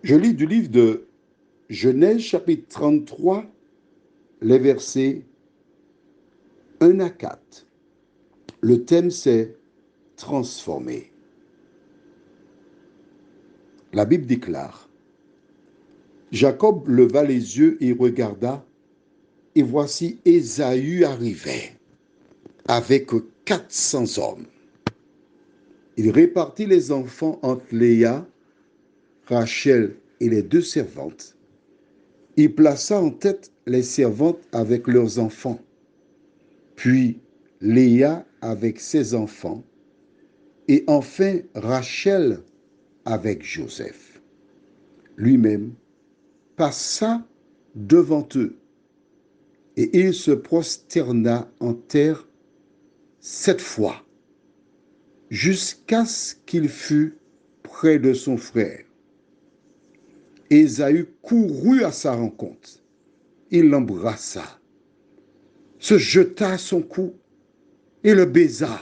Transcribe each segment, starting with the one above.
Je lis du livre de Genèse chapitre 33, les versets 1 à 4. Le thème c'est transformer. La Bible déclare: Jacob leva les yeux et regarda, et voici Ésaü arrivait avec 400 hommes. Il répartit les enfants entre Léa, Rachel et les deux servantes. Il plaça en tête les servantes avec leurs enfants, puis Léa avec ses enfants, et enfin Rachel avec Joseph. Lui-même passa devant eux, et il se prosterna en terre 7 fois, jusqu'à ce qu'il fût près de son frère. Ésaü courut à sa rencontre. Il l'embrassa, se jeta à son cou et le baisa,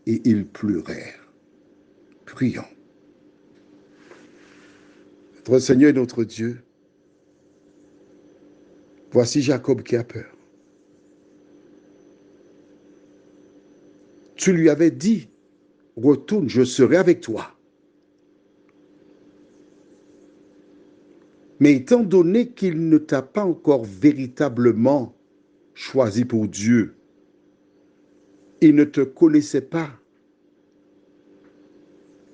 et ils pleurèrent. Prions. Notre Seigneur et notre Dieu, voici Jacob qui a peur. Tu lui avais dit, retourne, je serai avec toi. Mais étant donné qu'il ne t'a pas encore véritablement choisi pour Dieu, il ne te connaissait pas,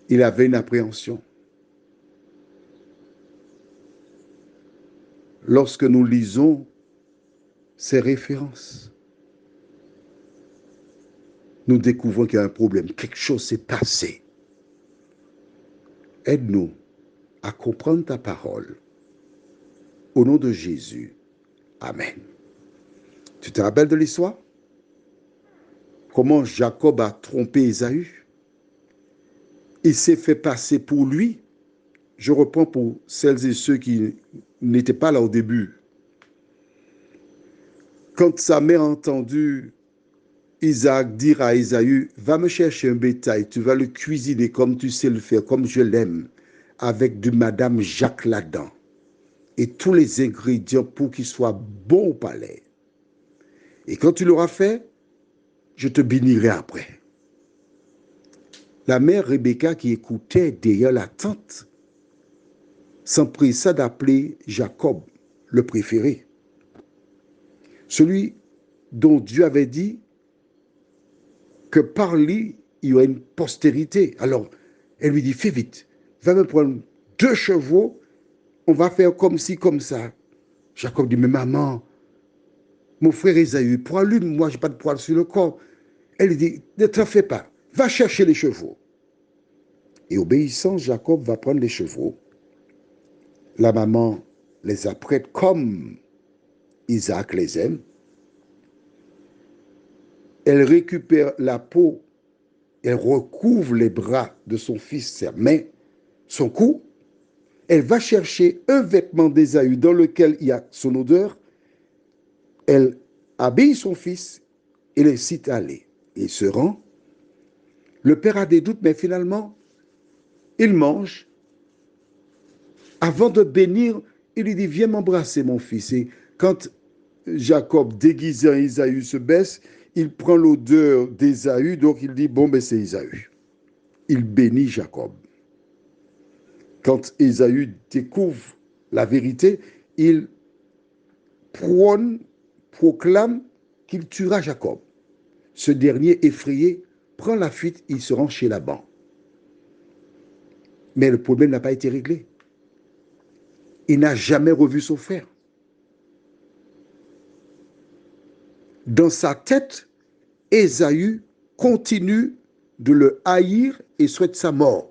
il avait une appréhension. Lorsque nous lisons ces références, nous découvrons qu'il y a un problème, quelque chose s'est passé. Aide-nous à comprendre ta parole. Au nom de Jésus, Amen. Tu te rappelles de l'histoire? Comment Jacob a trompé Ésaü? Il s'est fait passer pour lui. Je reprends pour celles et ceux qui n'étaient pas là au début. Quand sa mère a entendu Isaac dire à Ésaü, va me chercher un bétail, tu vas le cuisiner comme tu sais le faire, comme je l'aime, avec du Madame Jacques là-dedans, et tous les ingrédients pour qu'il soit bon au palais. Et quand tu l'auras fait, je te bénirai après. La mère Rebecca, qui écoutait derrière la tente, s'empressa d'appeler Jacob, le préféré, celui dont Dieu avait dit que par lui, il y aurait une postérité. Alors, elle lui dit, fais vite, va me prendre 2 chevaux, on va faire comme ci, comme ça. Jacob dit, mais maman, mon frère Ésaü, poilu, moi, je n'ai pas de poil sur le corps. Elle lui dit, ne t'en fais pas, va chercher les chevaux. Et obéissant, Jacob va prendre les chevaux. La maman les apprête comme Isaac les aime. Elle récupère la peau, elle recouvre les bras de son fils, sa main, son cou. Elle va chercher un vêtement d'Ésaü dans lequel il y a son odeur. Elle habille son fils et l'incite à aller. Il se rend. Le père a des doutes, mais finalement, il mange. Avant de bénir, il lui dit, viens m'embrasser mon fils. Et quand Jacob, déguisé en Ésaü, se baisse, il prend l'odeur d'Ésaü, donc il dit, bon, ben c'est Ésaü. Il bénit Jacob. Quand Ésaü découvre la vérité, il proclame qu'il tuera Jacob. Ce dernier, effrayé, prend la fuite, il se rend chez Laban. Mais le problème n'a pas été réglé. Il n'a jamais revu son frère. Dans sa tête, Ésaü continue de le haïr et souhaite sa mort.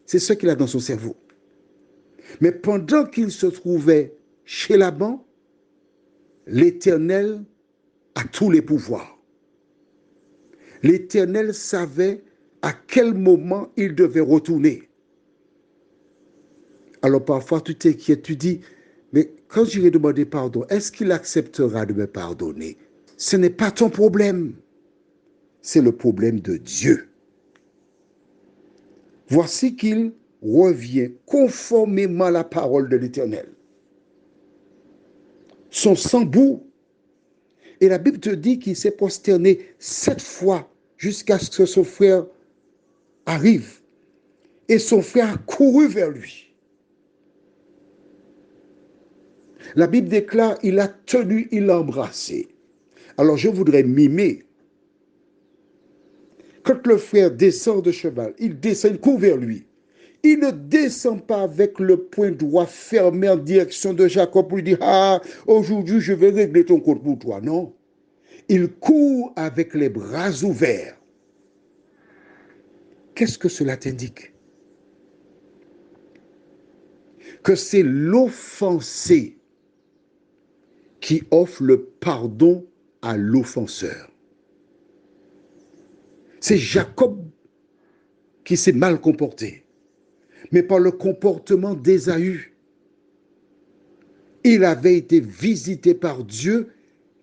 C'est ce qu'il a dans son cerveau. Mais pendant qu'il se trouvait chez Laban, l'Éternel a tous les pouvoirs. L'Éternel savait à quel moment il devait retourner. Alors parfois tu t'inquiètes, tu dis, mais quand j'irai demander pardon, est-ce qu'il acceptera de me pardonner? Ce n'est pas ton problème, c'est le problème de Dieu. Voici qu'il revient conformément à la parole de l'Éternel. Sont sans bout. Et la Bible te dit qu'il s'est prosterné 7 fois jusqu'à ce que son frère arrive. Et son frère a couru vers lui. La Bible déclare, il a tenu, il l'a embrassé. Alors je voudrais mimer. Quand le frère descend de cheval, il descend, il court vers lui. Il ne descend pas avec le poing droit fermé en direction de Jacob pour lui dire, ah, aujourd'hui je vais régler ton compte pour toi. Non. Il court avec les bras ouverts. Qu'est-ce que cela t'indique? Que c'est l'offensé qui offre le pardon à l'offenseur. C'est Jacob qui s'est mal comporté, mais par le comportement d'Ésaü, il avait été visité par Dieu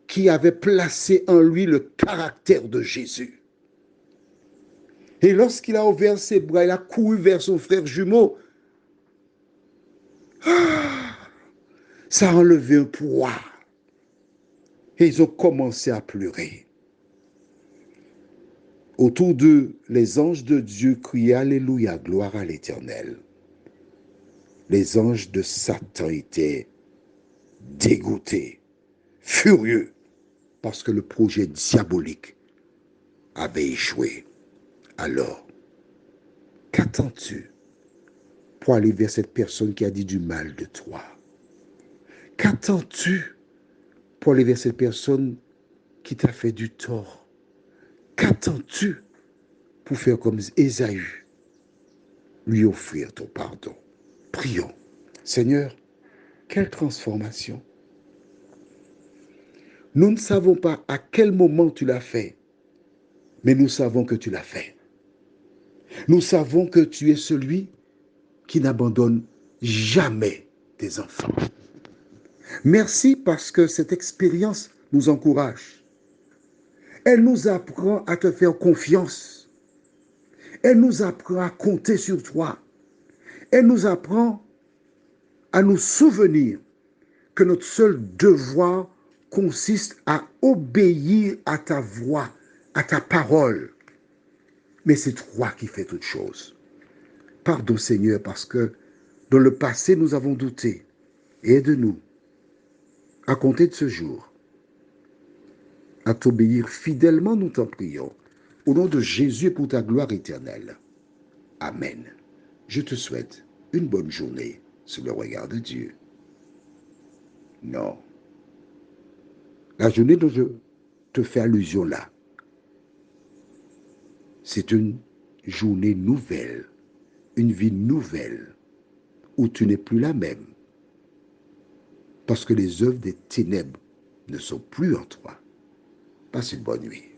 qui avait placé en lui le caractère de Jésus. Et lorsqu'il a ouvert ses bras, il a couru vers son frère jumeau. Ça a enlevé un poids. Et ils ont commencé à pleurer. Autour d'eux, les anges de Dieu criaient Alléluia, gloire à l'Éternel. Les anges de Satan étaient dégoûtés, furieux, parce que le projet diabolique avait échoué. Alors, qu'attends-tu pour aller vers cette personne qui a dit du mal de toi? Qu'attends-tu pour aller vers cette personne qui t'a fait du tort? Qu'attends-tu pour faire comme Ésaü, lui offrir ton pardon? Prions. Seigneur, quelle transformation! Nous ne savons pas à quel moment tu l'as fait, mais nous savons que tu l'as fait. Nous savons que tu es celui qui n'abandonne jamais tes enfants. Merci parce que cette expérience nous encourage. Elle nous apprend à te faire confiance. Elle nous apprend à compter sur toi. Elle nous apprend à nous souvenir que notre seul devoir consiste à obéir à ta voix, à ta parole. Mais c'est toi qui fais toutes choses. Pardon Seigneur parce que dans le passé nous avons douté. Aide-nous à compter de ce jour, à t'obéir fidèlement, nous t'en prions. Au nom de Jésus et pour ta gloire éternelle. Amen. Je te souhaite une bonne journée sous le regard de Dieu. Non. La journée dont je te fais allusion là, c'est une journée nouvelle, une vie nouvelle, où tu n'es plus la même, parce que les œuvres des ténèbres ne sont plus en toi. Passe une bonne nuit.